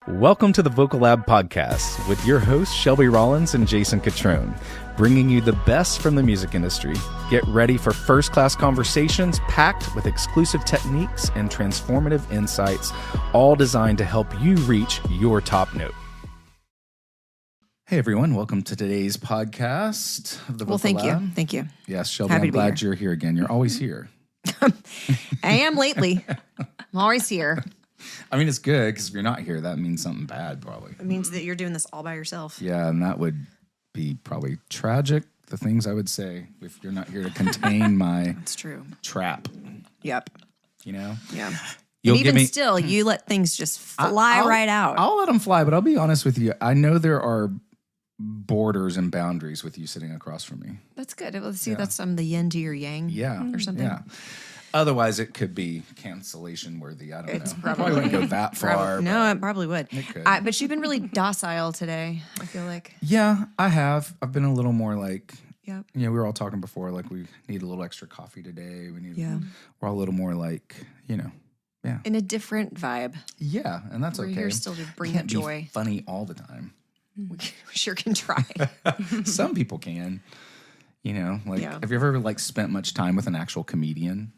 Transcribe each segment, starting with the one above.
Welcome to the Vocal Lab podcast with your hosts Shelby Rollins and Jason Catrone, bringing you the best from the music industry. Get ready for first-class conversations packed with exclusive techniques and transformative insights, all designed to help you reach your top note. Hey everyone, welcome to today's podcast of the Vocal Lab. Thank you. Yes, Shelby, I'm glad you're here again. You're always here. I am lately. I'm always here. I mean, it's good because if you're not here, that means something bad, probably. It means that you're doing this all by yourself. Yeah, and that would be probably tragic, the things I would say, if you're not here to contain my That's true. trap. Yep. You know? Yeah. You'll and even still, you let things just fly right out. I'll let them fly, but I'll be honest with you. I know there are borders and boundaries with you sitting across from me. That's good. Let's see, that's the yin to your yang or something. Yeah. Otherwise, it could be cancellation worthy. I don't know. Probably wouldn't go that far. No, it probably would. It could. But you've been really docile today, I feel like. Yeah, I have. I've been a little more like, Yep. we were all talking before, like we need a little extra coffee today. We're all a little more like, yeah. In a different vibe. Yeah, and that's We're okay. here still to bring Can't joy. be funny all the time. We sure can try. Some people can. Have you ever spent much time with an actual comedian?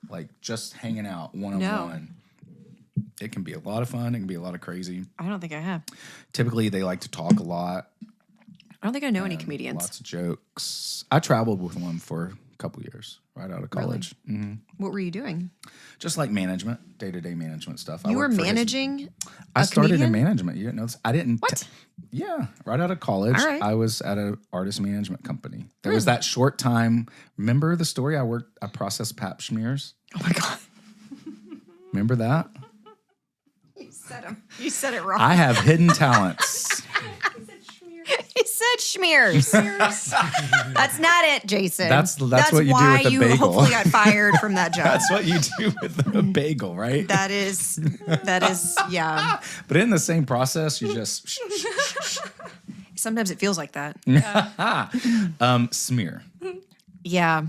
Like just hanging out one-on-one. It can be a lot of fun. It can be a lot of crazy. I don't think I have. Typically, they like to talk a lot. I don't think I know any comedians. Lots of jokes. I traveled with one for a couple years right out of college. Really? Mm-hmm. What were you doing? Just like management, day-to-day management stuff. You were managing I started comedian? in management. You didn't know this? I didn't. What? Yeah, right out of college, All right. I was at an artist management company. There was that short time. Remember the story? I processed pap smears. Oh my God. Remember that? You said it wrong. I have hidden talents. He said schmears. That's not it, Jason. That's what you do why with a you bagel. hopefully got fired from that job. That's what you do with a bagel, right? That is, yeah. But in the same process, you just Sometimes it feels like that. smear. Yeah.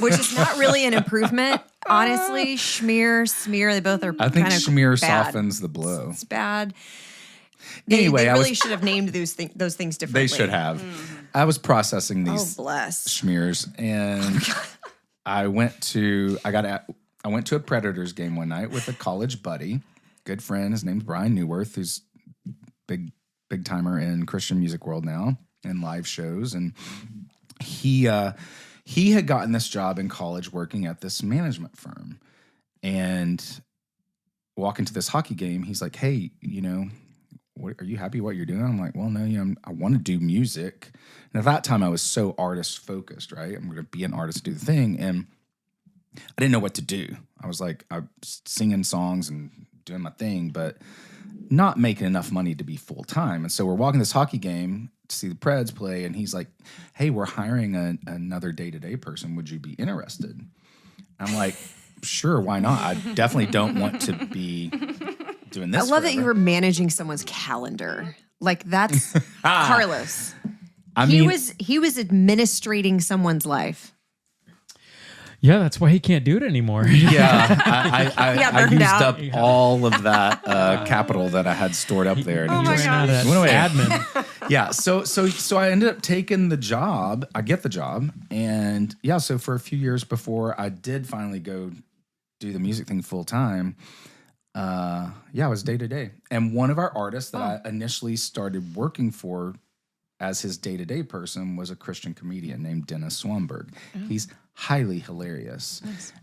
Which is not really an improvement. Honestly, schmear, smear, they both are I think kind of smear bad. softens the blow. It's bad. Anyway, they really should have named those things differently. They should have. Mm-hmm. I was processing these smears, and I went to a Predators game one night with a college buddy, good friend. His name's Brian Newworth, who's big timer in Christian music world now and live shows, and he had gotten this job in college working at this management firm, and walking to this hockey game, he's like, "Hey, are you happy what you're doing?" I'm like, "Well, no, I want to do music." And at that time, I was so artist focused, right? I'm going to be an artist, do the thing. And I didn't know what to do. I was like, I'm singing songs and doing my thing, but not making enough money to be full time. And so we're walking this hockey game to see the Preds play. And he's like, "Hey, we're hiring another day-to-day person. Would you be interested?" I'm like, "Sure, why not? I definitely don't want to be doing this." I love that you were managing someone's calendar. Like that's Carlos. He was administrating someone's life. Yeah, that's why he can't do it anymore. Yeah, I used out. up all of that capital that I had stored up there. And Oh my just gosh. went away. Admin. Yeah, so I ended up taking the job. I get the job, and so for a few years before I did finally go do the music thing full time, I was day to day. And one of our artists that I initially started working for as his day to day person was a Christian comedian named Dennis Swanberg. He's highly hilarious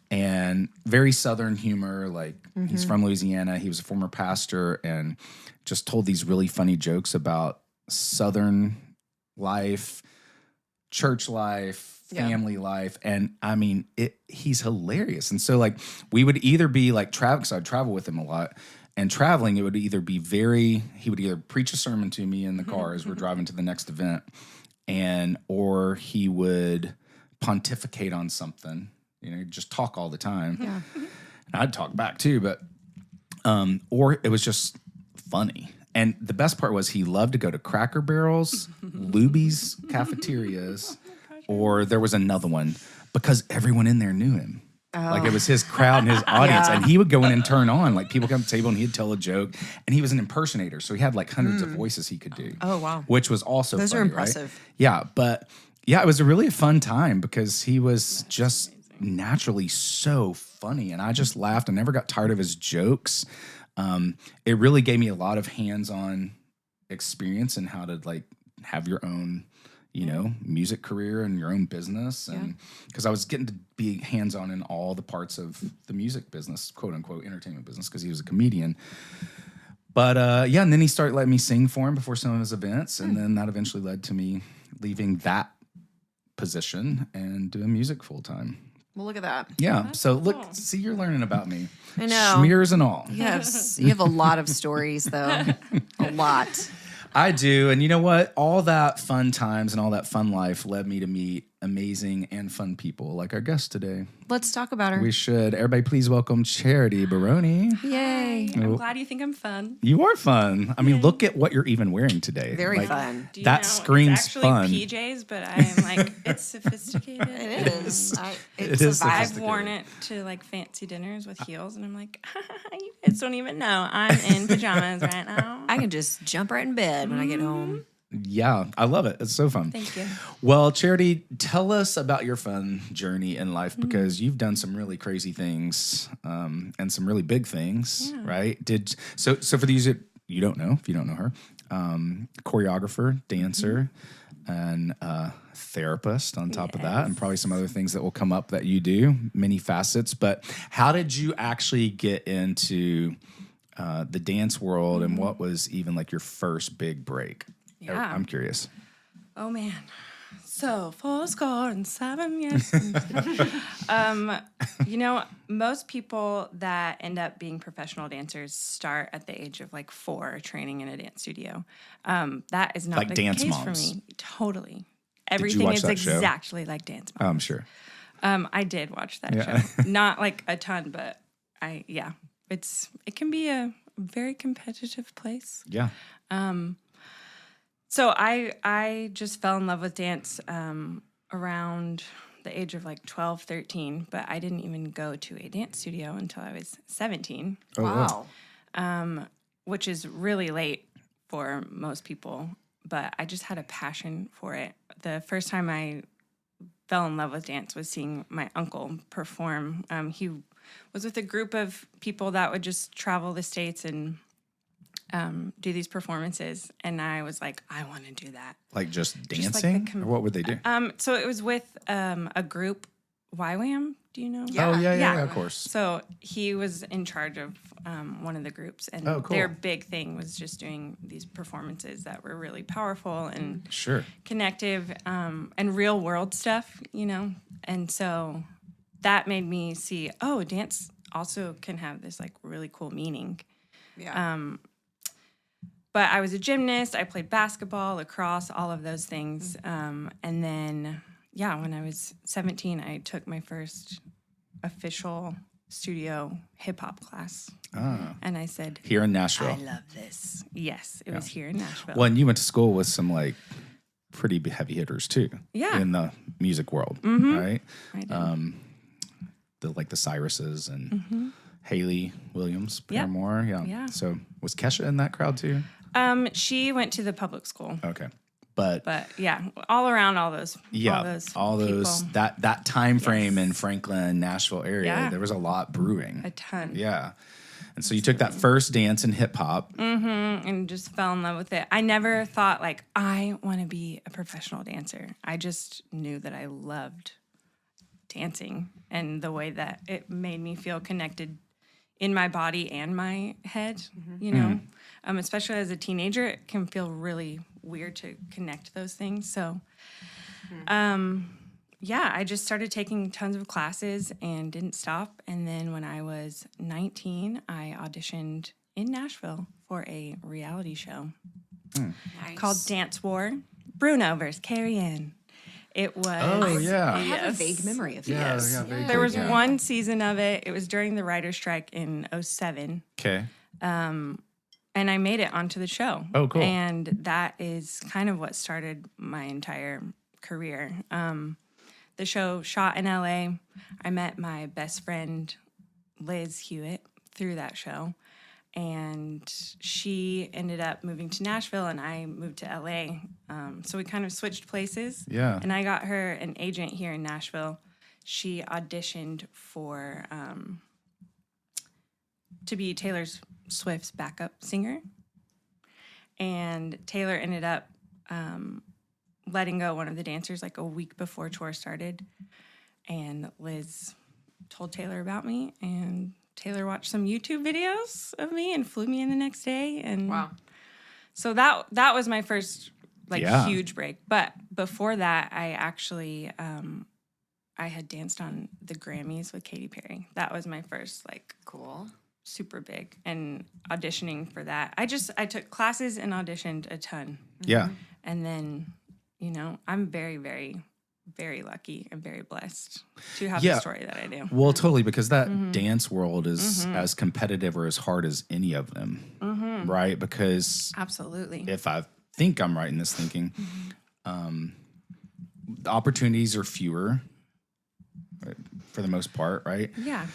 and very Southern humor. Like he's from Louisiana. He was a former pastor and just told these really funny jokes about Southern life, church life, family life. And I mean, he's hilarious. And so like we would either be like because I'd travel with him a lot. And traveling, it would either be he would either preach a sermon to me in the car as we're driving to the next event, or he would pontificate on something, just talk all the time. Yeah. And I'd talk back too, but, or it was just funny. And the best part was he loved to go to Cracker Barrels, Luby's, cafeterias, or there was another one because everyone in there knew him. Like it was his crowd and his audience, and he would go in and turn on. Like people come to the table and he'd tell a joke, and he was an impersonator, so he had like hundreds of voices he could do. Oh wow, which was also those funny, are impressive. Right? Yeah, but it was a really fun time because he was just naturally so funny, and I just laughed. I never got tired of his jokes. It really gave me a lot of hands-on experience in how to like have your own, music career and your own business. And because I was getting to be hands-on in all the parts of the music business, quote unquote, entertainment business, because he was a comedian. But and then he started letting me sing for him before some of his events. And then that eventually led to me leaving that position and doing music full time. Well, look at that. Yeah. That's so cool. look, see, you're learning about me. I know. Schmears and all. Yes. You have a lot of stories, though. A lot. I do. And you know what? All that fun times and all that fun life led me to meet amazing and fun people like our guest today. Let's talk about her. We should. Everybody, please welcome Charity Baroni. Yay. I'm glad you think I'm fun. You are fun. I mean, look at what you're even wearing today. Very fun. That screams it's actually fun. PJs, but I'm like, it's sophisticated. It is. It is I've worn it to like fancy dinners with heels, and I'm like, you kids don't even know I'm in pajamas right now. I can just jump right in bed when I get home. Yeah, I love it. It's so fun. Thank you. Well, Charity, tell us about your fun journey in life because you've done some really crazy things and some really big things, right? So for these that you don't know, if you don't know her, choreographer, dancer, and therapist on top of that, and probably some other things that will come up that you do, many facets. But how did you actually get into the dance world, and what was even like your first big break? Yeah. I'm curious. Oh man. So 47 years. Most people that end up being professional dancers start at the age of like 4 training in a dance studio. That is not Like the Dance case Moms. for me. Totally. you Everything watch is that show? exactly like Dance Moms. I'm sure. I did watch that show. Not like a ton, but it can be a very competitive place. Yeah. So I just fell in love with dance around the age of like 12, 13, but I didn't even go to a dance studio until I was 17. Oh, Wow. Which is really late for most people, but I just had a passion for it. The first time I fell in love with dance was seeing my uncle perform. He was with a group of people that would just travel the States and do these performances, and I was like, I want to do that. Like just Just like dancing? Or what would they do? So it was with a group, YWAM, do you know? Oh, yeah, of course. So he was in charge of one of the groups, and Oh, cool. their big thing was just doing these performances that were really powerful and Sure. connective and real world stuff, And so that made me see, dance also can have this like really cool meaning. Yeah. But I was a gymnast. I played basketball, lacrosse, all of those things. And then, when I was 17, I took my first official studio hip-hop class. And I said, Here in Nashville. I love this. Yes, it was here in Nashville. Well, and you went to school with some like pretty heavy hitters too. Yeah. In the music world, right? I did. The Cyruses and Haley Williams, Paramore. Yeah. So was Kesha in that crowd too? She went to the public school. Okay. But all around all those all those people. that time frame in Franklin, Nashville area, there was a lot brewing. A ton. Yeah. And so you took that first dance in hip hop. And just fell in love with it. I never thought like I want to be a professional dancer. I just knew that I loved dancing and the way that it made me feel connected in my body and my head, especially as a teenager, it can feel really weird to connect those things. So, I just started taking tons of classes and didn't stop. And then when I was 19, I auditioned in Nashville for a reality show called Dance War, Bruno versus Carrie Ann. It was. Oh, yeah. I have a vague memory of Yes. Yeah, very There was good, one season of it. It was during the writer's strike in 2007. Okay. And I made it onto the show. Oh, cool. And that is kind of what started my entire career. The the show shot in LA. I met my best friend, Liz Hewitt, through that show. And she ended up moving to Nashville, and I moved to LA. So we kind of switched places. Yeah. And I got her an agent here in Nashville. She auditioned for to be Taylor Swift's backup singer. And Taylor ended up letting go one of the dancers like a week before tour started. And Liz told Taylor about me, and Taylor watched some YouTube videos of me and flew me in the next day. And wow. So that was my first huge break. But before that, I actually I had danced on the Grammys with Katy Perry. That was my first cool, super big, and auditioning for that. I took classes and auditioned a ton. Yeah. And then, I'm very, very, very lucky and very blessed to have the story that I do. Well, totally, because that dance world is as competitive or as hard as any of them, right? Because absolutely, if I think I'm right in this thinking, the opportunities are fewer, right, for the most part, right? Yeah.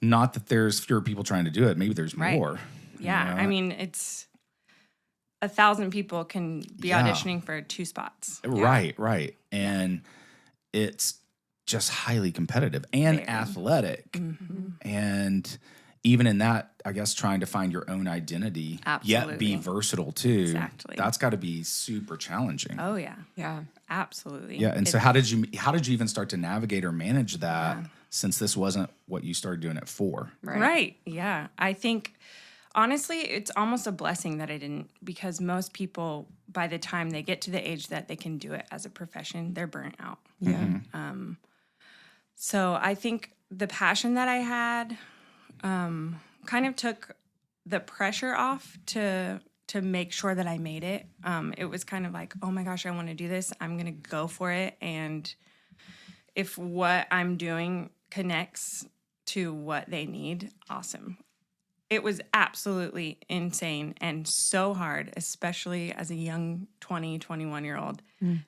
Not that there's fewer people trying to do it. Maybe there's more. Yeah. I mean, it's 1,000 people can be auditioning for 2 spots. Right. And it's just highly competitive and athletic. And even in that, I guess, trying to find your own identity, yet be versatile too. Exactly. That's got to be super challenging. Oh, yeah. Yeah. Absolutely. Yeah. And so how did you even start to navigate or manage that since this wasn't what you started doing it for? Right. Yeah. I think, honestly, it's almost a blessing that I didn't, because most people, by the time they get to the age that they can do it as a profession, they're burnt out. Yeah. So I think the passion that I had kind of took the pressure off to make sure that I made it. It was kind of like, oh my gosh, I want to do this. I'm going to go for it. And if what I'm doing connects to what they need, awesome. It was absolutely insane and so hard, especially as a young 20, 21-year-old,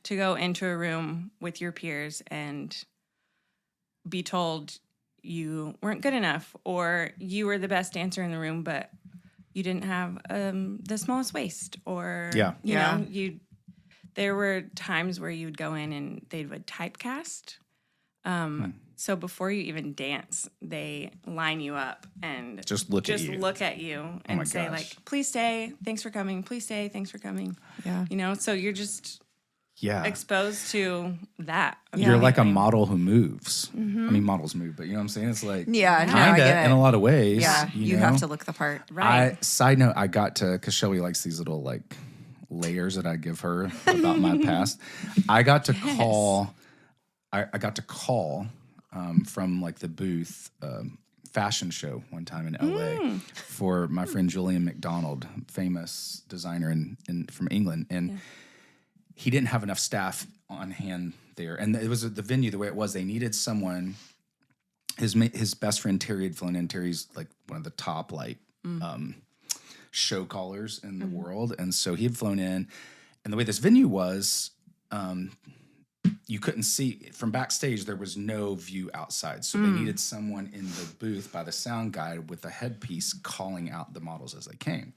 to go into a room with your peers and be told you weren't good enough, or you were the best dancer in the room, but you didn't have the smallest waist, or you know, there were times where you would go in and they would typecast. So before you even dance, they line you up and just look at you and say like, please stay, thanks for coming, please stay, thanks for coming. Yeah. You know, so you're just exposed to that. You're like a model who moves. I mean, models move, but you know what I'm saying? It's like, kind of in a lot of ways. Yeah, you have to look the part. Right. Side note, I got to, because Shelby likes these little like layers that I give her about my past. I got to call, I got to call from like the booth fashion show one time in LA for my friend Julian McDonald, famous designer from England. And he didn't have enough staff on hand there. And it was the venue, the way it was, they needed someone. His best friend Terry had flown in. Terry's like one of the top like show callers in the world. And so he had flown in. And the way this venue was, you couldn't see from backstage. There was no view outside. So they needed someone in the booth by the sound guy with a headpiece calling out the models as they came.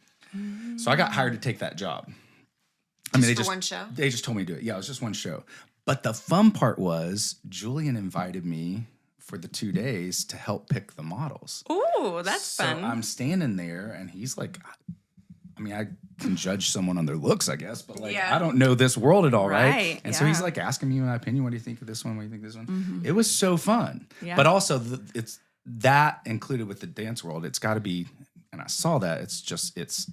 So I got hired to take that job. One show? They just told me to do it. Yeah, it was just one show. But the fun part was Julian invited me for the 2 days to help pick the models. Ooh, that's fun. So I'm standing there and he's like, I mean, I can judge someone on their looks, I guess, but like, I don't know this world at all, right? And so he's like asking me my opinion. What do you think of this one? What do you think of this one? It was so fun. Yeah. But also it's that included with the dance world. It's got to be, and I saw that, it's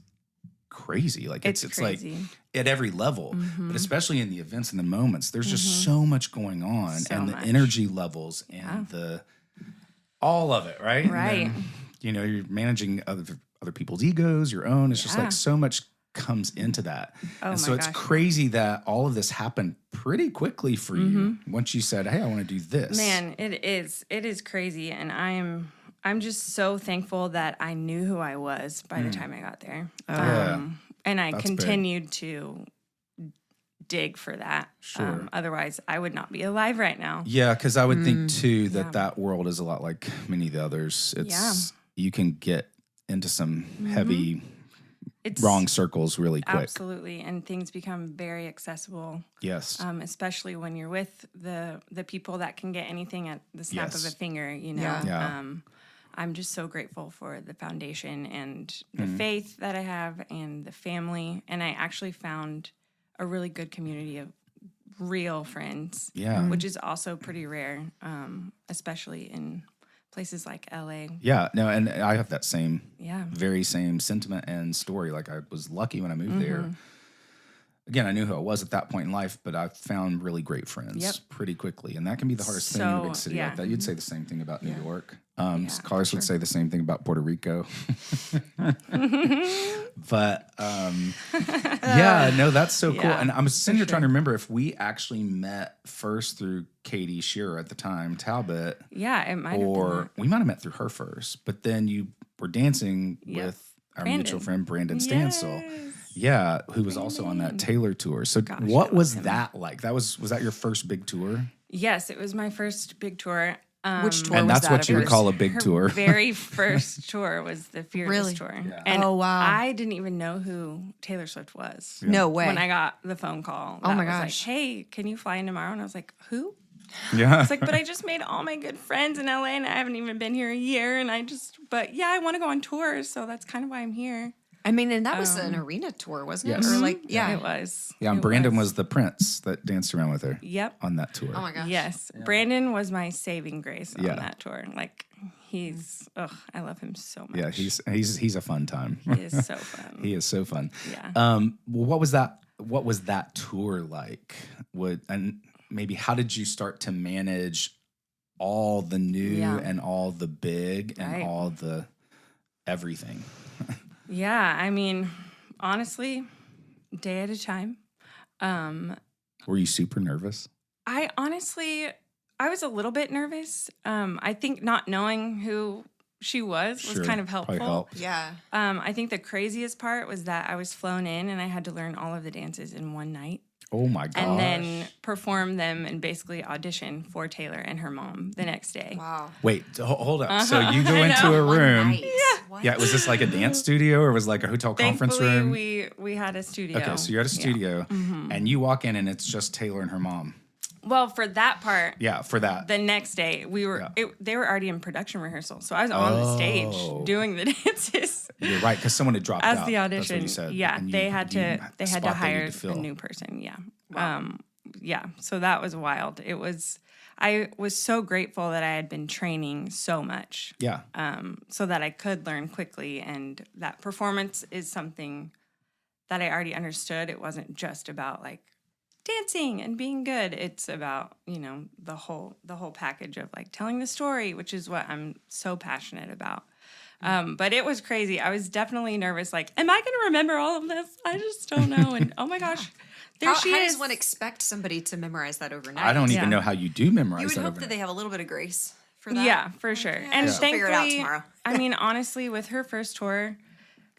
crazy. Like it's crazy. Like at every level, but especially in the events and the moments, there's just so much going on, and the energy levels and the all of it, right? Right. And then, you know, you're managing other people's egos, your own. It's just like so much comes into that. And so it's crazy that all of this happened pretty quickly for you once you said, hey, I want to do this. Man, it is crazy. And I'm just so thankful that I knew who I was by the time I got there. And I continued to dig for that. Sure. Otherwise, I would not be alive right now. Yeah, because I would think too that world is a lot like many of the others. It's you can get into some heavy wrong circles really quick. Absolutely, and things become very accessible. Yes. Especially when you're with the people that can get anything at the snap of a finger, you know. Yeah. I'm just so grateful for the foundation and the faith that I have and the family. And I actually found a really good community of real friends, which is also pretty rare, especially in places like LA. Yeah, no, and I have that very same sentiment and story. Like I was lucky when I moved there. Again, I knew who I was at that point in life, but I found really great friends pretty quickly. And that can be the hardest thing in a big city like that. You'd say the same thing about New York. Carlos would say the same thing about Puerto Rico. But no, that's so cool. And I'm sitting here trying to remember if we actually met first through Katie Shearer at the time, Talbot. Yeah, it might have been. Or we might have met through her first, but then you were dancing with our mutual friend, Brandon Stansel. Yeah, who was also on that Taylor tour. So what was that like? Was that your first big tour? Yes, it was my first big tour. Which tour and was that's that? what you would call a big tour. Very first tour was the Fearless tour. Yeah. And oh, wow. I didn't even know who Taylor Swift was. Yeah. No way. When I got the phone call. Oh, my was gosh. like, hey, can you fly in tomorrow? And I was like, who? Yeah. It's like, but I just made all my good friends in LA and I haven't even been here a year. And I want to go on tours. So that's kind of why I'm here. I mean, and that was an arena tour, wasn't it? Yes. Or like, It was. Yeah, and Brandon was the prince that danced around with her. Yep. On that tour. Oh my gosh. Yes. Yeah. Brandon was my saving grace on that tour. Like he's, I love him so much. Yeah, he's a fun time. He is so fun. He is so fun. Yeah. Well, what was that tour like? And maybe how did you start to manage all the new and all the big and all the everything? Yeah, I mean, honestly, day at a time. Were you super nervous? I was a little bit nervous. I think not knowing who she was kind of helpful. Yeah. I think the craziest part was that I was flown in and I had to learn all of the dances in one night. Oh my gosh. And then perform them and basically audition for Taylor and her mom the next day. Wow. Wait, hold up. So you go into a room. Yeah. Was this like a dance studio or was it like a hotel conference room? We had a studio. Okay, so you're at a studio and you walk in and it's just Taylor and her mom. Well, for that part. Yeah, for that. The next day, they were already in production rehearsal. So I was on the stage doing the dances. You're right, because someone had dropped out. As the audition. That's what you said. Yeah, and they had to hire to a new person. Yeah. Wow. So that was wild. I was so grateful that I had been training so much. Yeah. So that I could learn quickly, and that performance is something that I already understood. It wasn't just about like dancing and being good. It's about, the whole package of like telling the story, which is what I'm so passionate about. But it was crazy. I was definitely nervous. Like, am I going to remember all of this? I just don't know. And oh my gosh, how does one expect somebody to memorize that overnight? I don't even know how you do memorize that. You would hope overnight. that they have a little bit of grace for that. Yeah, for sure. Yeah, and thankfully, figure it out tomorrow. I mean, honestly, with her first tour,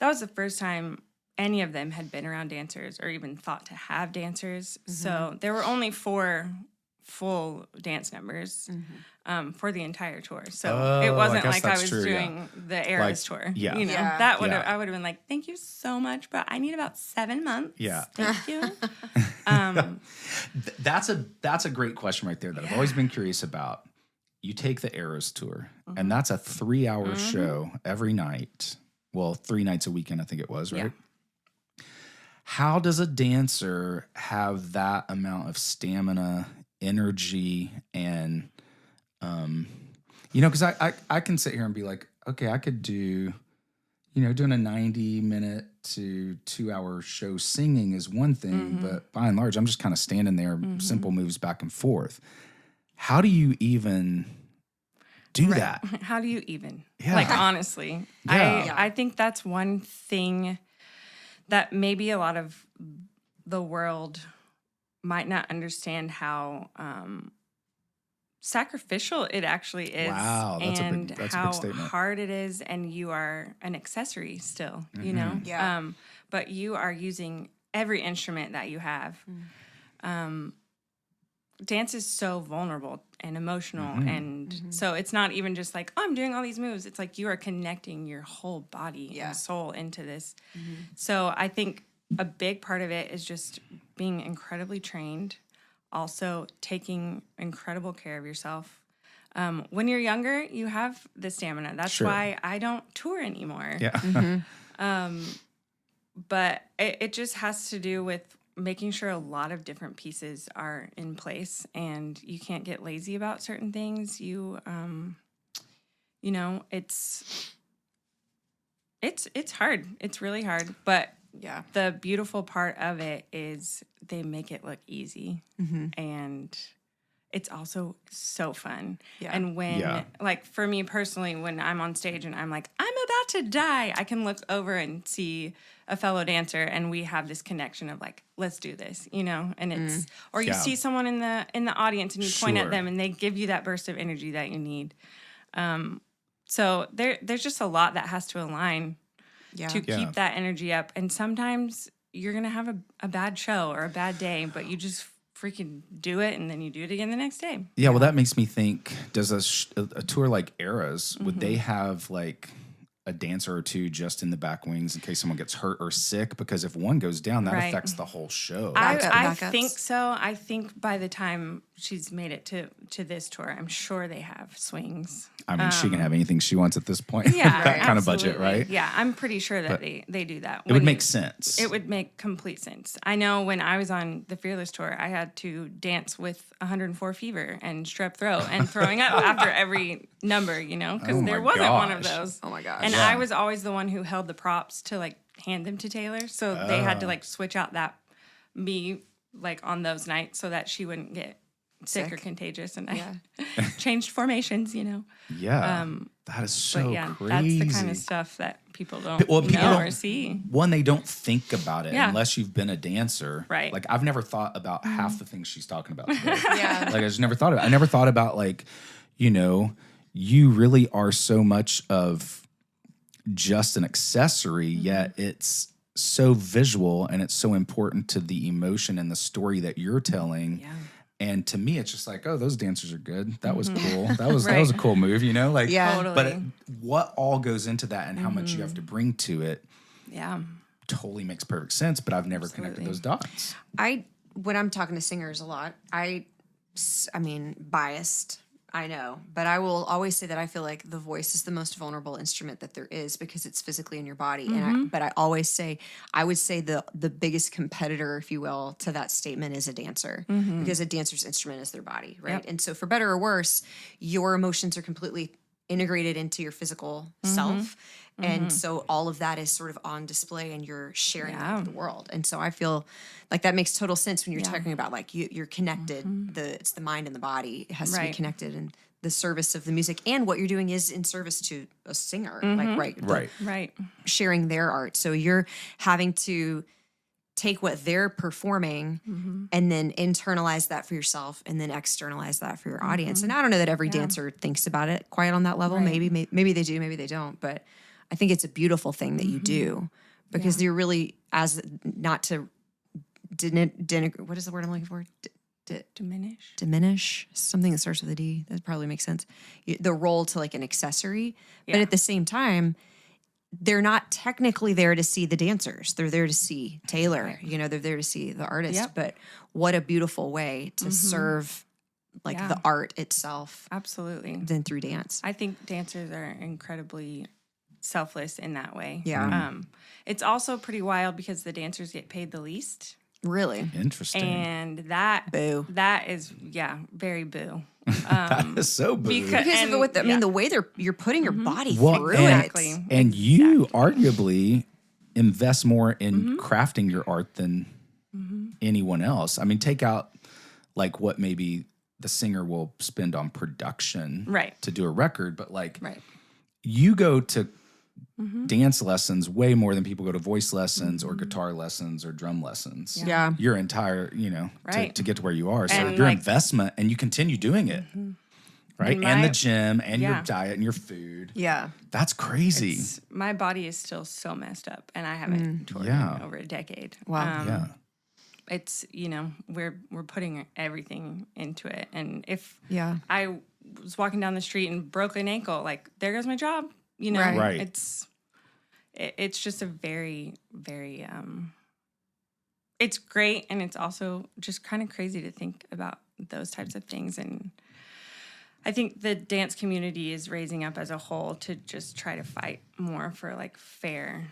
that was the first time any of them had been around dancers or even thought to have dancers. Mm-hmm. So there were only 4 full dance numbers for the entire tour. So it wasn't like I was doing the Eras tour. Yeah. That would I would have been like, thank you so much, but I need about 7 months. Yeah. Thank you. That's a great question right there that I've always been curious about. You take the Eras tour, and that's a 3-hour show every night. Well, 3 nights a weekend, I think it was, right? Yeah. How does a dancer have that amount of stamina, energy, and, because I can sit here and be like, okay, I could do, doing a 90-minute to 2-hour show singing is one thing, but by and large, I'm just kind of standing there, simple moves back and forth. How do you even do that? How do you even? Yeah. Like, honestly, I think that's one thing that maybe a lot of the world might not understand how sacrificial it actually is. Wow, that's a big how statement. Hard it is, and you are an accessory still, Yeah. But you are using every instrument that you have. dance is so vulnerable and emotional. And so it's not even just like, oh, I'm doing all these moves. It's like you are connecting your whole body and soul into this. So I think a big part of it is just being incredibly trained, also taking incredible care of yourself. When you're younger, you have the stamina. That's why I don't tour anymore. Yeah. But it just has to do with making sure a lot of different pieces are in place, and you can't get lazy about certain things. You know, it's hard. It's really hard. But the beautiful part of it is they make it look easy, and it's also so fun. Yeah. And when, like for me personally, when I'm on stage and I'm like, I'm about to die, I can look over and see a fellow dancer and we have this connection of like, let's do this, you know? And it's, or you see someone in the audience and you point at them and they give you that burst of energy that you need. So there's just a lot that has to align to keep that energy up. And sometimes you're going to have a bad show or a bad day, but you just freaking do it, and then you do it again the next day. Yeah, well, that makes me think, does a tour like Eras, would they have like a dancer or two just in the back wings in case someone gets hurt or sick? Because if one goes down, that affects the whole show. I think so. I think by the time she's made it to this tour, I'm sure they have swings. I mean, she can have anything she wants at this point. Yeah, that kind of budget, right? Yeah, I'm pretty sure that they do that. It would make sense. It would make complete sense. I know when I was on the Fearless tour, I had to dance with 104 fever and strep throat and throwing up after every number, you know, because there wasn't one of those. Oh my gosh. And I was always the one who held the props to like hand them to Taylor. So they had to like switch out me like on those nights so that she wouldn't get sick or contagious, and I changed formations, you know. Yeah, that is so crazy. That's the kind of stuff that people don't know or see. One, they don't think about it unless you've been a dancer. Right. Like, I've never thought about half the things she's talking about today. Like, I just never thought about it. I never thought about, like, you know, you really are so much of just an accessory, yet it's so visual and it's so important to the emotion and the story that you're telling. Yeah. And to me, it's just like, oh, those dancers are good. That was cool. That was that was a cool move, you know? Like, totally. But what all goes into that and how much you have to bring to it, totally makes perfect sense. But I've never connected those dots. When I'm talking to singers a lot, I mean, biased, I know, but I will always say that I feel like the voice is the most vulnerable instrument that there is because it's physically in your body. But I always say, I would say the biggest competitor, if you will, to that statement is a dancer, because a dancer's instrument is their body, right? Yep. And so for better or worse, your emotions are completely integrated into your physical self. And so all of that is sort of on display and you're sharing that with the world. And so I feel like that makes total sense when you're talking about like you're connected. It's the mind and the body. It has to be connected, and the service of the music and what you're doing is in service to a singer, like sharing their art. So you're having to take what they're performing and then internalize that for yourself and then externalize that for your audience. And I don't know that every dancer thinks about it quite on that level. Maybe they do, maybe they don't. But I think it's a beautiful thing that you do because you're really, as not to what is the word I'm looking for? Diminish something that starts with a D. That probably makes sense. The role to like an accessory, but at the same time, they're not technically there to see the dancers. They're there to see Taylor. You know, they're there to see the artist. Yep. But what a beautiful way to serve like the art itself. Absolutely. Than through dance. I think dancers are incredibly selfless in that way. Yeah. It's also pretty wild because the dancers get paid the least. Really? Interesting. And that is very boo. That is so boo. Because of what I mean, the way you're putting your body through it. And you arguably invest more in crafting your art than anyone else. I mean, take out like what maybe the singer will spend on production to do a record, but like you go to dance lessons way more than people go to voice lessons or guitar lessons or drum lessons. Yeah. Your entire, to get to where you are. So and your investment, and you continue doing it. Right? And the gym and your diet and your food. Yeah. That's crazy. My body is still so messed up and I haven't toured in over a decade. Wow. it's, we're putting everything into it. And if Yeah. I was walking down the street and broke an ankle, like, there goes my job, Right. It's just a very, very, it's great. And it's also just kind of crazy to think about those types of things. And I think the dance community is raising up as a whole to just try to fight more for like fair.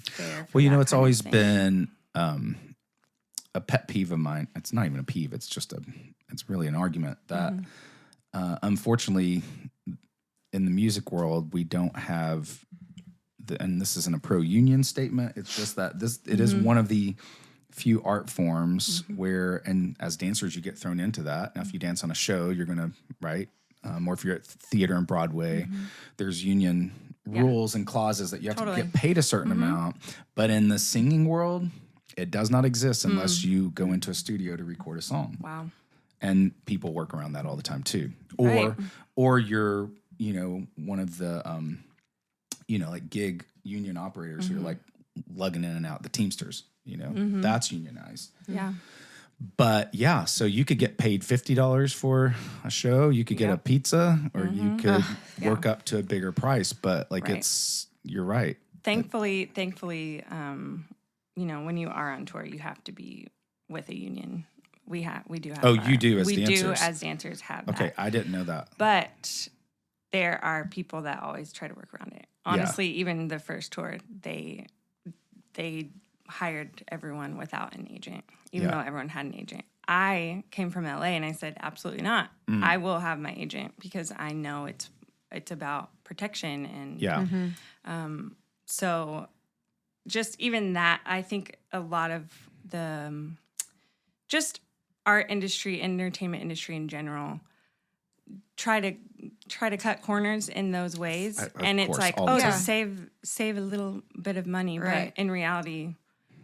Fair. Well, it's always been a pet peeve of mine. It's not even a peeve. It's really an argument that unfortunately in the music world, we don't have and this isn't a pro-union statement. It's just that it is one of the few art forms where, and as dancers, you get thrown into that. Now, if you dance on a show, you're going to, right? Or if you're at theater and Broadway, there's union rules and clauses that you have to get paid a certain amount. But in the singing world, it does not exist unless you go into a studio to record a song. Wow. And people work around that all the time too. Or you're, one of the, like gig union operators who are like lugging in and out, the Teamsters, that's unionized. Yeah. But yeah, so you could get paid $50 for a show. You could get a pizza, or you could work up to a bigger price. But like, you're right. Thankfully, when you are on tour, you have to be with a union. We do have. Oh, you do as dancers. We do as dancers have. Okay, that. I didn't know that. But there are people that always try to work around it. Honestly, even the first tour, they hired everyone without an agent, even though everyone had an agent. I came from LA and I said, absolutely not. I will have my agent because I know it's about protection and so just even that, I think a lot of the just art industry, entertainment industry in general, try to cut corners in those ways. And it's like, to save a little bit of money. Right. But in reality,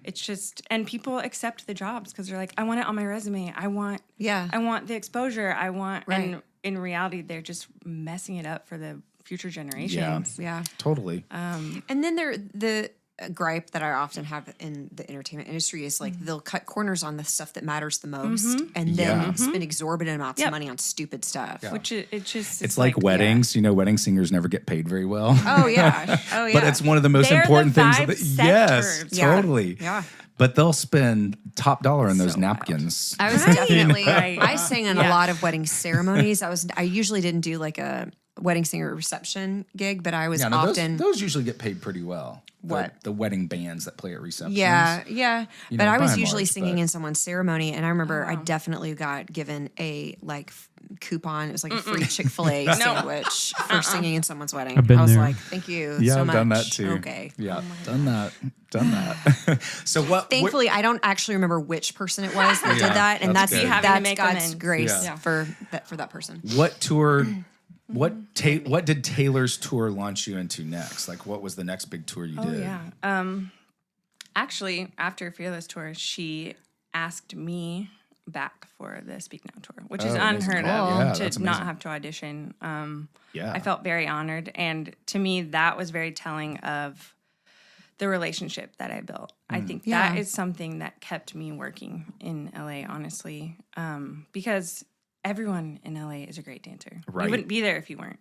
it's just, and people accept the jobs because they're like, I want it on my resume. I want the exposure. And in reality, they're just messing it up for the future generations. Yeah. Totally. And then the gripe that I often have in the entertainment industry is like they'll cut corners on the stuff that matters the most and then spend exorbitant amounts of money on stupid stuff. Yeah. Which it's like weddings. Wedding singers never get paid very well. Oh yeah. But it's one of the most important things. Sectors. Totally. Yeah. But they'll spend top dollar on those napkins. I was definitely. I sang in a lot of wedding ceremonies. I usually didn't do like a wedding singer reception gig, but I was often. Those usually get paid pretty well. The wedding bands that play at receptions. Yeah. But I was usually singing in someone's ceremony, and I remember I definitely got given a coupon. It was like a free Chick-fil-A sandwich for singing in someone's wedding. I've been I was there. like, thank you Yeah, so I've much. done that too. Okay. Yeah, done that. So what? Thankfully, I don't actually remember which person it was that did that, and that's that's good. Having to God's make amends. grace for that person. What tour? What did Taylor's tour launch you into next? Like, what was the next big tour you did? Actually, after Fearless Tour, she asked me back for the Speak Now tour, which is unheard of to not have to audition. I felt very honored, and to me, that was very telling of the relationship that I built. I think that is something that kept me working in LA, honestly, because everyone in LA is a great dancer. Right. You wouldn't be there if you weren't.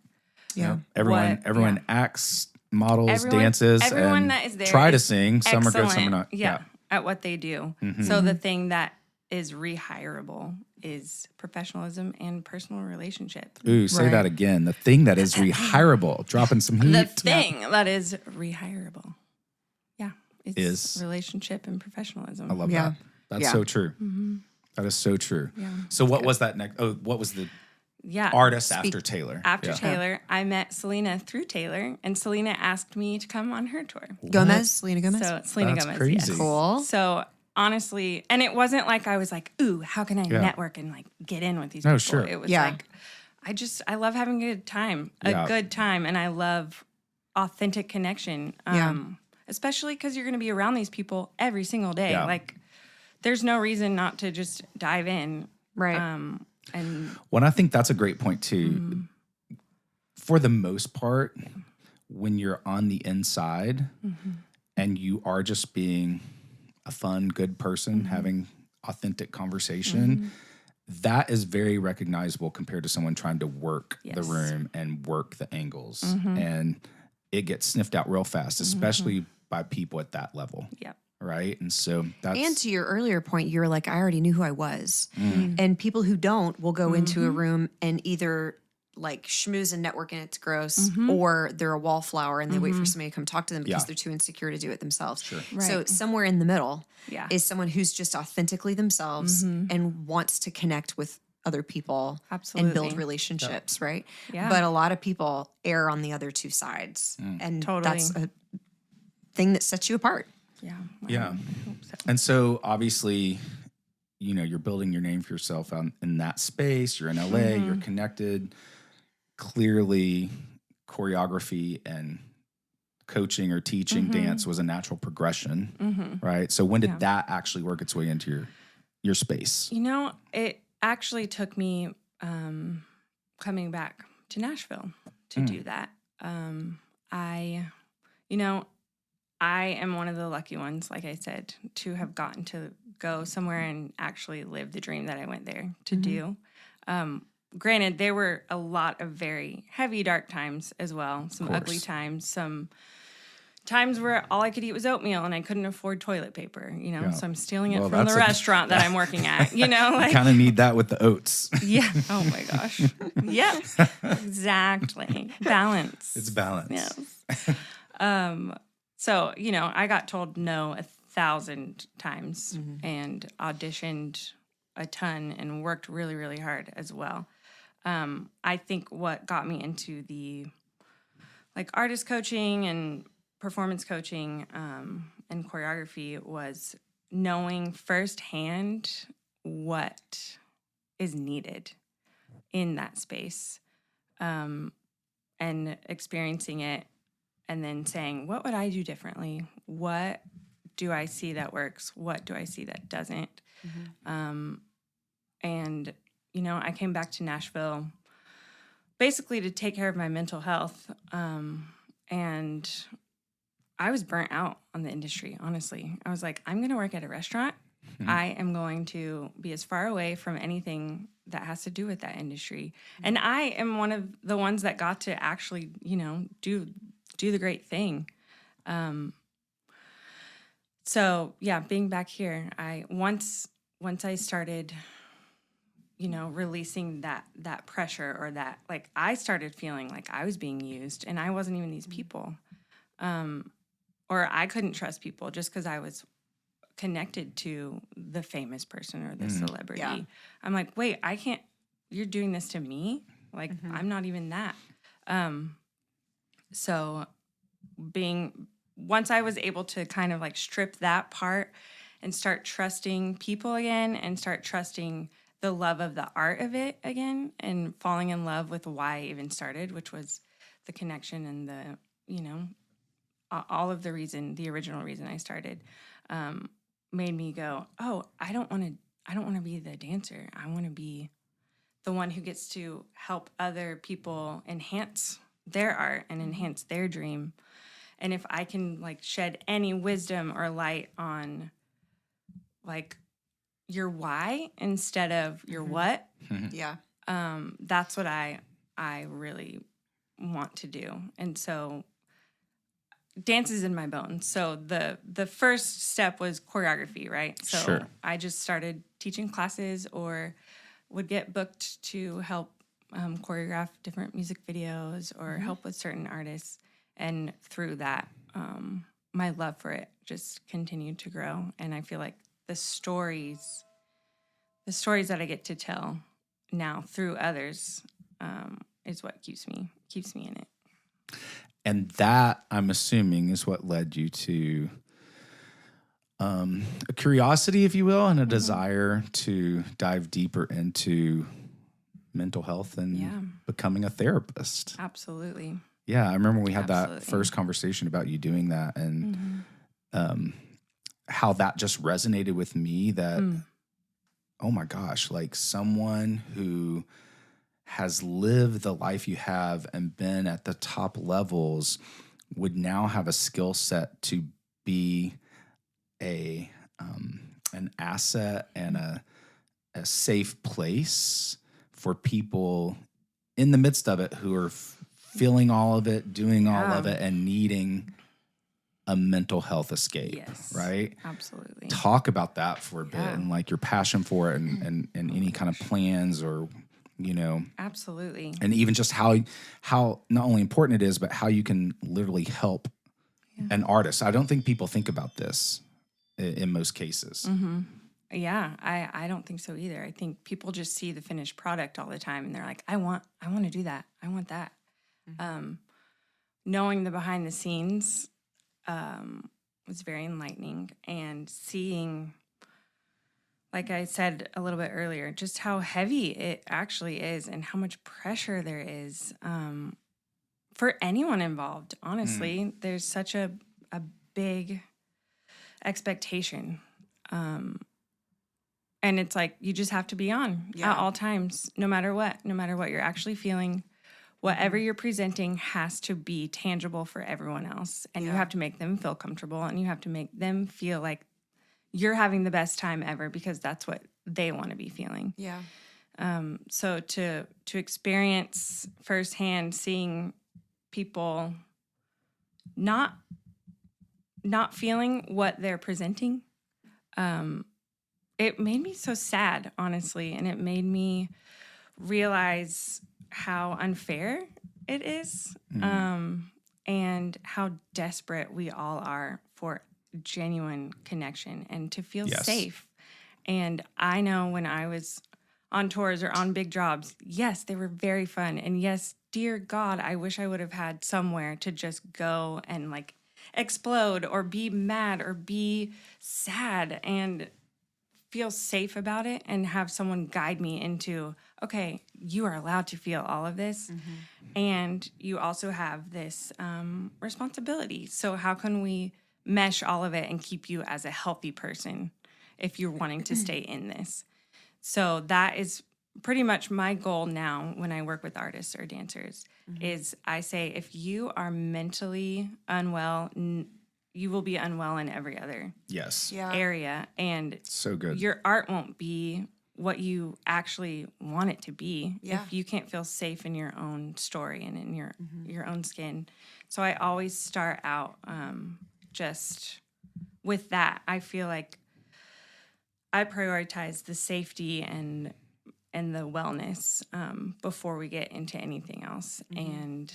Yeah. Everyone acts, models, dances, everyone and that is there try to sing. Some are good, some are not. Yeah, at what they do. So the thing that is rehirable is professionalism and personal relationship. Ooh, say that again. The thing that is rehirable. Dropping some heat. The thing that is rehirable. Yeah. It's relationship and professionalism. I love that. That's so true. That is so true. Yeah, so what was that next? Oh, what was the artist after Taylor? After Taylor, I met Selena through Taylor, and Selena asked me to come on her tour. Selena Gomez? So Selena That's Gomez, crazy. yes. Cool. So honestly, and it wasn't like I was like, ooh, how can I network and like get in with these people? Sure. It was like, I love having a good time, and I love authentic connection. Especially because you're going to be around these people every single day. Yeah. Like, there's no reason not to just dive in. Right. And I think that's a great point too. For the most part, when you're on the inside and you are just being a fun, good person, having authentic conversation, that is very recognizable compared to someone trying to work the room and work the angles. And it gets sniffed out real fast, especially by people at that level. Yep. Right. And so that's. And to your earlier point, you were like, I already knew who I was. And people who don't will go into a room and either like schmooze and network and it's gross, or they're a wallflower and they wait for somebody to come talk to them because they're too insecure to do it themselves. Sure. Right. So somewhere in the middle is someone who's just authentically themselves and wants to connect with other people and build relationships, right? Yeah. But a lot of people err on the other two sides. And that's a thing that sets you apart. Yeah. Yeah. I hope so. And so obviously, you know, you're building your name for yourself out in that space. You're in LA, you're connected. Clearly, choreography and coaching or teaching dance was a natural progression, right? So when did that actually work its way into your space? You know, it actually took me coming back to Nashville to do that. I am one of the lucky ones, like I said, to have gotten to go somewhere and actually live the dream that I went there to do. Granted, there were a lot of very heavy, dark times as well. Some ugly times, some times where all I could eat was oatmeal and I couldn't afford toilet paper, you know, so I'm stealing it from the restaurant that I'm working at, you know. Like, you kind of need that with the oats. Yeah. Oh, my gosh. Yep. Exactly. Balance. It's balance. Yes. So, you know, I got told no 1,000 times and auditioned a ton and worked really, really hard as well. I think what got me into the like artist coaching and performance coaching and choreography was knowing firsthand what is needed in that space and experiencing it and then saying, what would I do differently? What do I see that works? What do I see that doesn't? And, you know, I came back to Nashville basically to take care of my mental health. And I was burnt out on the industry, honestly. I was like, I'm going to work at a restaurant. I am going to be as far away from anything that has to do with that industry. And I am one of the ones that got to actually, you know, do the great thing. So yeah, being back here, once I started, you know, releasing that pressure or that, like, I started feeling like I was being used and I wasn't even these people. Or I couldn't trust people just because I was connected to the famous person or the celebrity. Yeah. I'm like, wait, I can't, you're doing this to me? Like, I'm not even that. So once I was able to kind of like strip that part and start trusting people again and start trusting the love of the art of it again and falling in love with why I even started, which was the connection and the, you know, all of the original reason I started, made me go, oh, I don't want to be the dancer. I want to be the one who gets to help other people enhance their art and enhance their dream. And if I can like shed any wisdom or light on like your why instead of your what, that's what I really want to do. And so dance is in my bones. So the first step was choreography, right? So I just started teaching classes or would get booked to help choreograph different music videos or help with certain artists. And through that, my love for it just continued to grow. And I feel like the stories that I get to tell now through others is what keeps me in it. And that, I'm assuming, is what led you to a curiosity, if you will, and a desire to dive deeper into mental health and becoming a therapist. Absolutely. Yeah, I remember we had that first conversation about you doing that and how that just resonated with me that, oh my gosh, like someone who has lived the life you have and been at the top levels would now have a skill set to be an asset and a safe place for people in the midst of it who are feeling all of it, doing all of it, and needing a mental health escape. Yes, right? Absolutely. Talk about that for a bit and like your passion for it and any kind of plans or, Absolutely. And even just how not only important it is, but how you can literally help an artist. I don't think people think about this in most cases. Mm-hmm. Yeah, I don't think so either. I think people just see the finished product all the time and they're like, I want to do that. I want that. Mm-hmm. Knowing the behind the scenes was very enlightening, and seeing, like I said a little bit earlier, just how heavy it actually is and how much pressure there is for anyone involved. Honestly, there's such a big expectation. And it's like, you just have to be on at all times, no matter what you're actually feeling. Whatever you're presenting has to be tangible for everyone else. And you have to make them feel comfortable, and you have to make them feel like you're having the best time ever, because that's what they want to be feeling. Yeah. So to experience firsthand, seeing people not feeling what they're presenting, it made me so sad, honestly. And it made me realize how unfair it is, and how desperate we all are for genuine connection and to feel safe. And I know when I was on tours or on big jobs, yes, they were very fun. And yes, dear God, I wish I would have had somewhere to just go and like explode or be mad or be sad and feel safe about it, and have someone guide me into, okay, you are allowed to feel all of this. And you also have this responsibility. So how can we mesh all of it and keep you as a healthy person if you're wanting to stay in this? So that is pretty much my goal now when I work with artists or dancers, is I say, if you are mentally unwell, you will be unwell in every other area. And so good. Your art won't be what you actually want it to be if you can't feel safe in your own story and in your own skin. So I always start out just with that. I feel like I prioritize the safety and the wellness before we get into anything else. And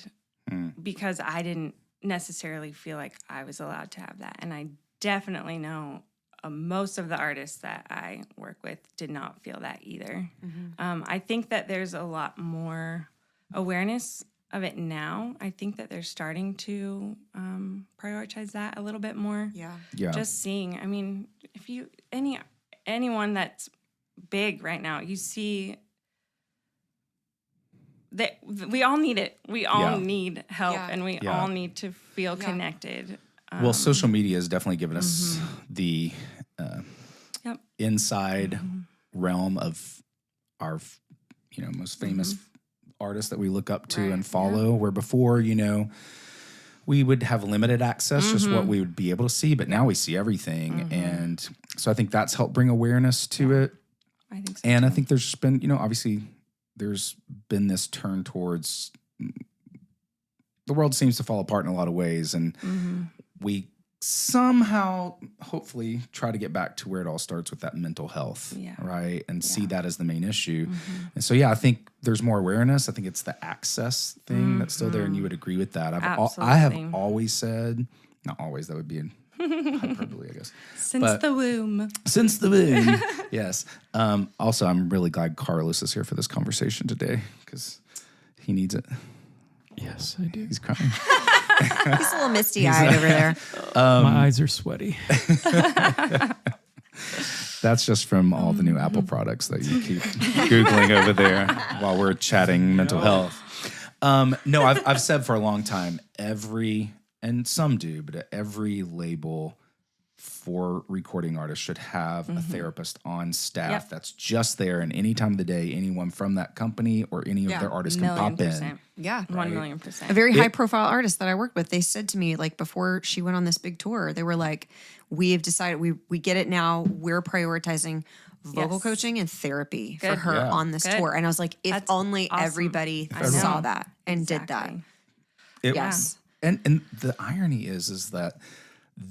because I didn't necessarily feel like I was allowed to have that. And I definitely know most of the artists that I work with did not feel that either. I think that there's a lot more awareness of it now. I think that they're starting to prioritize that a little bit more. Yeah. Just seeing, I mean, if you, anyone that's big right now, you see that we all need it. We all need help, and we all need to feel connected. Well, social media has definitely given us the inside realm of our, most famous artists that we look up to and follow. Where before, we would have limited access, just what we would be able to see. But now we see everything, and so I think that's helped bring awareness to it. I think so. And I think there's just been, obviously, there's been this turn towards the world seems to fall apart in a lot of ways, and we somehow, hopefully, try to get back to where it all starts with that mental health, right? And see that as the main issue. And so, I think there's more awareness. I think it's the access thing that's still there, and you would agree with that. I have always said, not always, that would be an hyperbole, I guess. Since the womb, yes. Also, I'm really glad Carlos is here for this conversation today, because he needs it. Yes, I do. He's crying. He's a little misty-eyed over there. My eyes are sweaty. That's just from all the new Apple products that you keep Googling over there while we're chatting mental health. No, I've said for a long time, and some do, but every label for recording artists should have a therapist on staff that's just there, and any time of the day, anyone from that company or any of their artists can pop in. Yeah. 1,000,000%. A very high profile artist that I worked with, they said to me, like, before she went on this big tour, they were like, we have decided we get it now. We're prioritizing vocal coaching and therapy for her on this tour. And I was like, if That's only awesome. everybody saw that and did that. Yes. And the irony is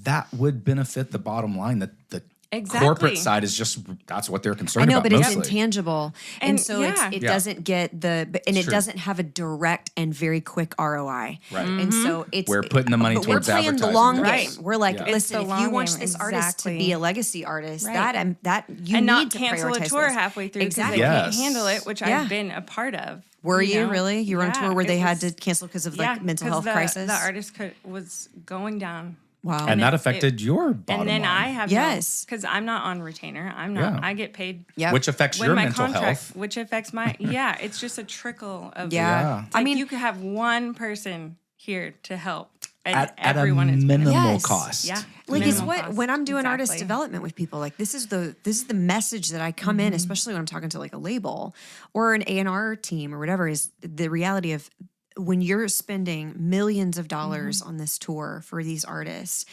that would benefit the bottom line. That the corporate side is just, that's what they're concerned about. I know, but mostly. it's intangible. And so it doesn't get it true. doesn't have a direct and very quick ROI. Right. And so we're putting the money but towards we're playing advertising. the long Right. game. We're like, Yeah. listen, if you want this artist to be a legacy artist, that you and need not to cancel a prioritize tour this. halfway through because Exactly. they can't Yes. handle it, which I've been a part of. Were you know? really? You were on tour where it they had was- to cancel because of like mental 'cause health crisis? The artist was going down. Wow. And that affected your bottom And then line. I have because I'm not on retainer. I'm not. Yeah. I get paid. Which affects when your my mental contract, health. which affects my it's just a trickle of Yeah. I mean, you could have one person here to help, and at a everyone is minimal Yes. cost. Yeah, Like it's minimal what cost. when I'm doing artist Exactly. development with people, like this is the message that I come in, especially when I'm talking to like a label or an A&R team or whatever, is the reality of when you're spending millions of dollars on this tour for these artists,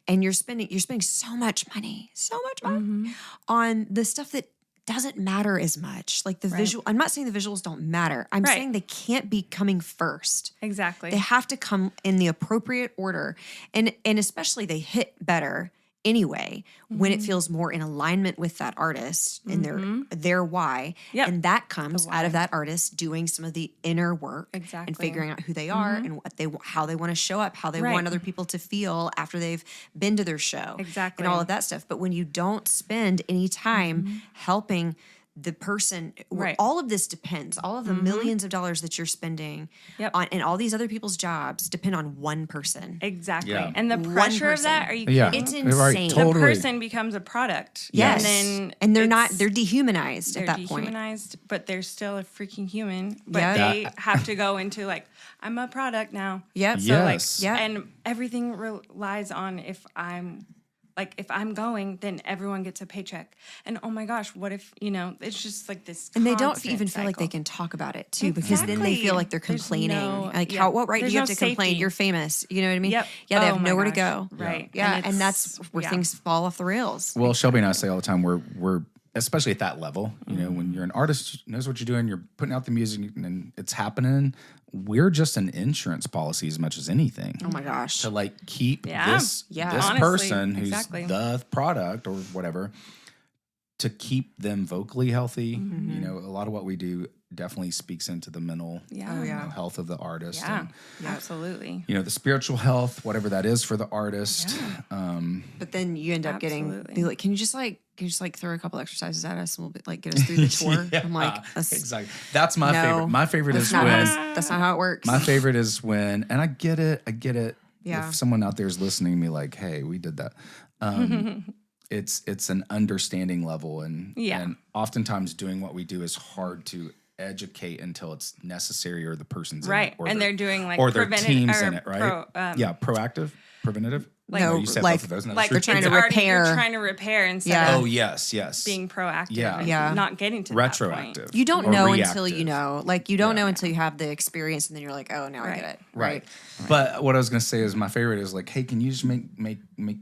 and you're spending so much money on the stuff that doesn't matter as much. Like the visual, I'm not saying the visuals don't matter. I'm saying they can't be coming first. Exactly. They have to come in the appropriate order. And especially they hit better anyway when it feels more in alignment with that artist and their why. Yep. And that comes out of that artist doing some of the inner work Exactly. and figuring out who they are and how they want to show up, how they want other people to feel after they've been to their show. Exactly. And all of that stuff. But when you don't spend any time helping the person, all of this depends, all of the millions of dollars that you're spending on, and all these other people's jobs depend on one person. Exactly. Yeah. And the pressure of that, are you Yeah. kidding? It's Right, insane. totally. The person becomes a product. Yes. And then they're dehumanized they're at that point. dehumanized, but they're still a freaking human. But Yeah. they have to go into like, I'm a product now. Yep. So like, Yes. and everything relies on if I'm going, then everyone gets a paycheck. And oh my gosh, what if, it's just like this. And they don't constant even feel like they cycle. can talk about it too, because then they feel like they're There's complaining. no- Like, yeah. what right There's do you have no to complain? safety. You're famous. You know what I mean? Yep. Yeah, they Oh have my nowhere to gosh. go. Right. Yeah, And and that's where things fall off the rails. Well, Shelby and I say all the time, we're especially at that level, when you're an artist who knows what you're doing, you're putting out the music and it's happening. We're just an insurance policy as much as anything. Oh my gosh. To like keep this Honestly, person who's exactly. the product or whatever, to keep them vocally healthy. A lot of what we do definitely speaks into the mental health of the artist. Yeah, And, absolutely. the spiritual health, whatever that is for the artist. But then you end up Absolutely. be like, can you just throw a couple exercises at us and we'll get us through the tour? I'm like, exactly. That's my No, favorite. My favorite is not when that's not how it works. my favorite is when, and I get it. Yeah. If someone out there is listening to me, like, hey, we did that. It's an understanding level, and oftentimes doing what we do is hard to educate until it's necessary or the person's in Right. it, or And their- they're doing like or their preventative team's or in it, right? Proactive, preventative. Like- No, you said like- both of those. and that was like true. they're trying to it's already- repair. You're trying to repair instead Yeah. of Oh yes. being proactive. Yeah. And Yeah. not getting to that point. Retroactive. You don't or know reactive. until you know. Like, you don't know until you have the experience, and then you're like, oh, now I get it. Right. But what I was gonna say is my favorite is like, hey, can you just make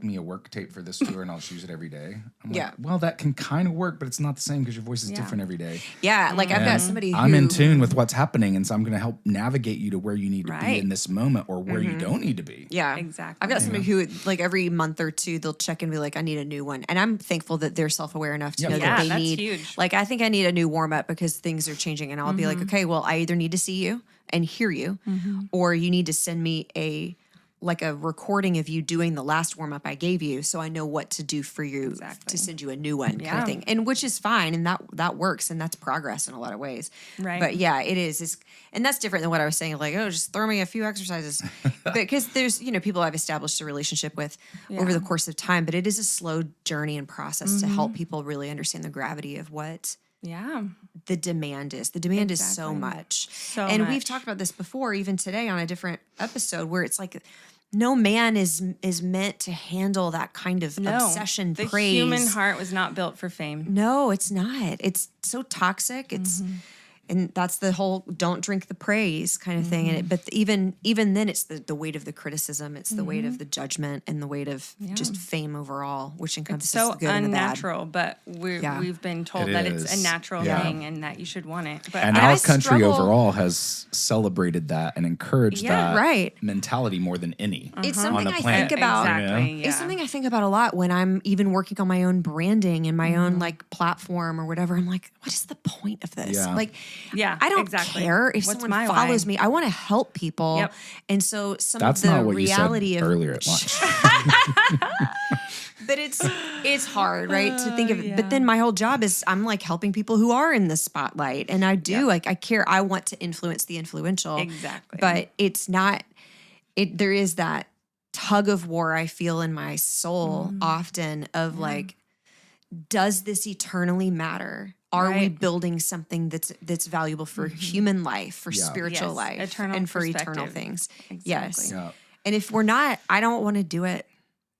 me a work tape for this tour and I'll just use it every day? I'm like, Yeah. well, that can kind of work, but it's not the same because your voice is different every day. Yeah, like I've got somebody who I'm in tune with what's happening, and so I'm gonna help navigate you to where you need to be Right. in this moment or where you don't need to be. Yeah, Exactly. I've got somebody who, like, every month or two, they'll check and be like, I need a new one. And I'm thankful that they're self-aware enough to know Yeah, that they that's need, huge. like, I think I need a new warm up because things are changing. And I'll be like, okay, well, I either need to see you and hear you, or you need to send me a recording of you doing the last warm up I gave you, so I know what to do for you to send you a new one, kind of thing. And which is fine, and that works, and that's progress in a lot of ways. Right. But yeah, it is. And that's different than what I was saying. Like, oh, just throw me a few exercises, because there's people I've established a relationship with over the course of time. But it is a slow journey and process to help people really understand the gravity of what the demand is. The demand is so much. So and we've much. talked about this before, even today on a different episode, where it's like no man is meant to handle that kind of obsession, the praise. human heart was not built for fame. No, it's not. It's so toxic. It's and that's the whole don't drink the praise kind of thing. And but even then, it's the weight of the criticism. It's the weight of the judgment and the weight of just fame overall, which encompasses So the good and the bad. unnatural, but we've been told that it's a natural thing and that you should want it. But and our country overall has celebrated that and encouraged that mentality more than any. It's something I think about. Exactly, It's something I think about a lot when I'm even working on my own branding and my own like platform or whatever. I'm like, what is the point of this? Yeah. Like, yeah, I don't care if What's someone my follows why? me. I want to help people. Yep. And so some That's of the not what reality you said of earlier at lunch. but it's hard, right? To think of it. But then my whole job is I'm like helping people who are in the spotlight. And I do like I care. I want to influence the influential. Exactly. But it's not there is that tug of war I feel in my soul often of like, does this eternally matter? Are we building something that's valuable for human life, for spiritual life, eternal and for eternal perspective. things? Exactly. Yes. Yeah. And if we're not, I don't want to do it.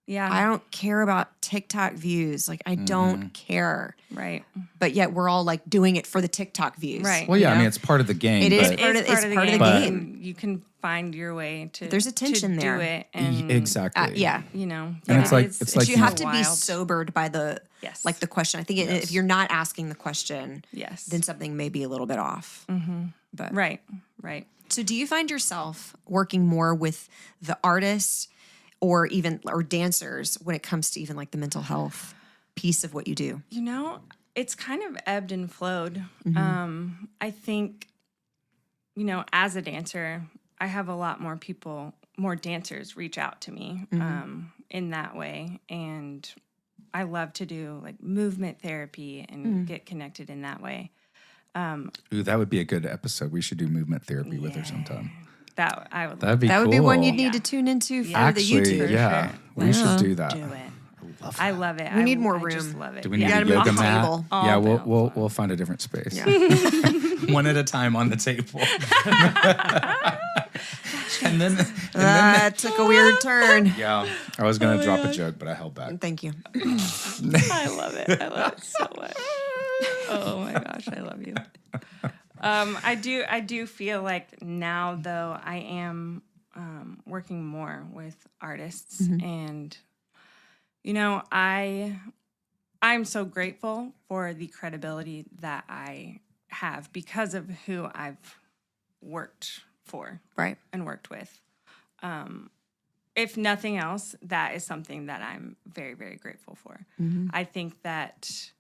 Yeah. I don't care about TikTok views. Like I don't care. Right. But yet we're all like doing it for the TikTok views. Right. Well, yeah, you I know? mean, it's part of the game. It is but part of the But- game. You can find your way to There's a tension to there. do it. And, Exactly. Yeah. You know. And it's like- But you have to be wild. sobered by the like the question. I think if you're not asking the question, Yes. then something may be a little bit off. But Right. Right. So do you find yourself working more with the artists or dancers when it comes to even like the mental health piece of what you do? You know, it's kind of ebbed and flowed. I think, you know, as a dancer, I have a lot more people, more dancers reach out to me in that way. And I love to do like movement therapy and get connected in that way. Ooh, that would be a good episode. We should do movement therapy with her sometime. That I would That'd be That cool. would be one you'd need to tune into for Actually, the YouTube. yeah, sure. we should do that. do it. I love it. We need more I just room. love it. Do we need gotta a move yoga the mat? table. Yeah, we'll find a different space. One at a time on the table. and then That took a weird turn. yeah, I was gonna drop a joke, but I held back. Thank you. I love it. I love it so much. Oh my gosh, I love you. I do feel like now though I am working more with artists and you know I'm so grateful for the credibility that I have because of who I've worked for Right. and worked with. If nothing else, that is something that I'm very, very grateful for. I think that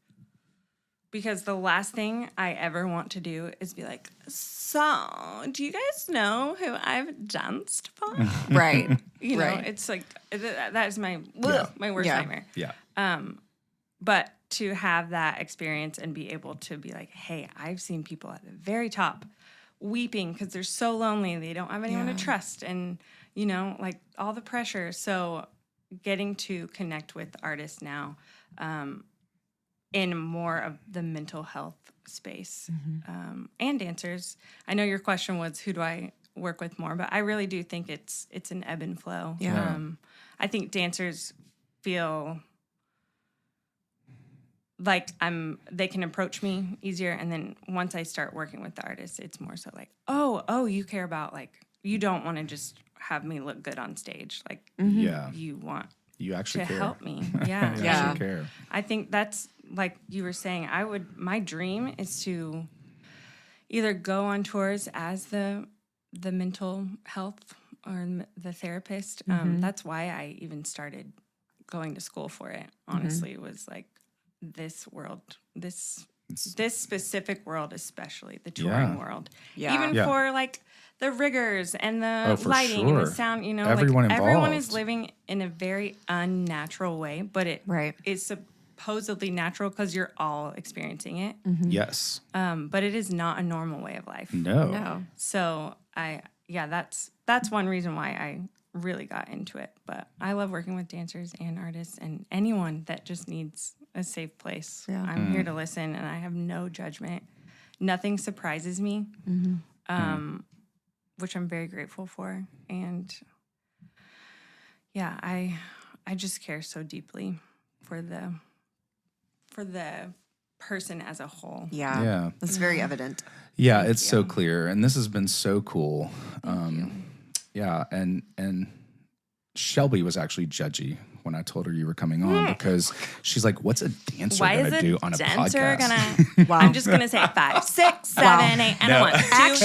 because the last thing I ever want to do is be like, so do you guys know who I've danced for? Right. You know, Right. it's like, that is my worst Yeah. nightmare. Yeah, But to have that experience and be able to be like, hey, I've seen people at the very top weeping because they're so lonely. They don't have anyone to trust. And, you know, like all the pressure. So getting to connect with artists now in more of the mental health space and dancers. I know your question was, who do I work with more? But I really do think it's an ebb and flow. Yeah. I think dancers feel like they can approach me easier, and then once I start working with the artists, it's more so like, oh, you care about, like, you don't want to just have me look good on stage, like yeah. you want You actually to care. help me. Yeah, You Yeah. actually care. I think that's like you were saying. My dream is to either go on tours as the mental health or the therapist. That's why I even started going to school for it. Honestly, it was like this world, this specific world, especially the touring world. Yeah. Even Yeah. for like the riggers and the for lighting and the sure. sound, you know, Everyone like everyone involved. is living in a very unnatural way, but it Right. is supposedly natural because you're all experiencing it. Yes. But it is not a normal way of life. No. So that's one reason why I really got into it. But I love working with dancers and artists and anyone that just needs a safe place. Yeah. I'm here to listen, and I have no judgment. Nothing surprises me, which I'm very grateful for. And yeah, I just care so deeply for the person as a whole. Yeah. That's very evident. Yeah, it's so clear. And this has been so cool. Yeah, and Shelby was actually judgy when I told her you were coming on because she's like, what's a dancer going to do on a podcast? I'm just going to say 5, 6, 7, 8, and a 1. 2,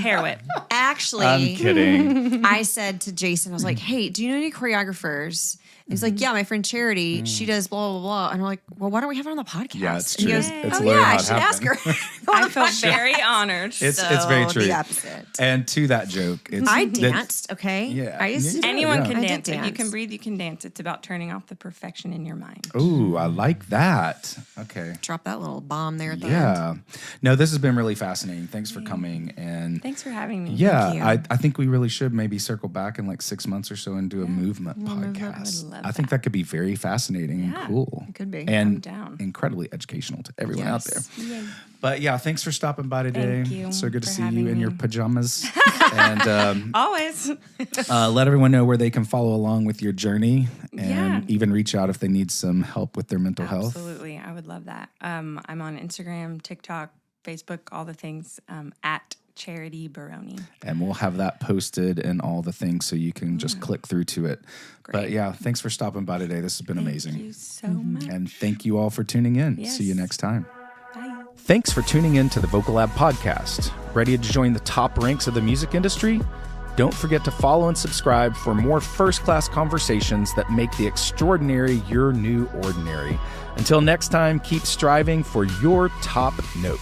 hair whip. Actually, I'm kidding. I said to Jason, I was like, hey, do you know any choreographers? And he's like, yeah, my friend Charity, she does blah, blah, blah. And we're like, well, why don't we have her on the podcast? Yeah, it's And true. he goes, It's oh, literally yeah, how I it should ask happened. her. I feel very honored. It's very true. The opposite. And to that joke, I danced, okay? Yeah. I used to do Anyone it. can I did dance. If you can breathe, you can dance. It's about turning off the perfection in your mind. Ooh, I like that. Okay. Drop that little bomb there at the end. Yeah. No, this has been really fascinating. Thanks for coming. And Thanks for having me. yeah, I think we really should maybe circle back in like 6 months or so and do a movement podcast. I would love I think that could be very fascinating and cool. It could be. And I'm down. incredibly educational to everyone out there. Yay. But yeah, thanks for stopping by today. Thank you So good to for see you having in your me. pajamas. And Always. let everyone know where they can follow along with your journey and Yeah. even reach out if they need some help with their mental health. Absolutely. I would love that. I'm on Instagram, TikTok, Facebook, all the things at Charity Baroni. And we'll have that posted and all the things so you can just click through to it. But yeah, thanks for stopping by today. This has been amazing. Thank you so much. And thank you all for tuning in. Yes. See you next time. Bye. Thanks for tuning in to the Vocal Lab podcast. Ready to join the top ranks of the music industry? Don't forget to follow and subscribe for more first-class conversations that make the extraordinary your new ordinary. Until next time, keep striving for your top note.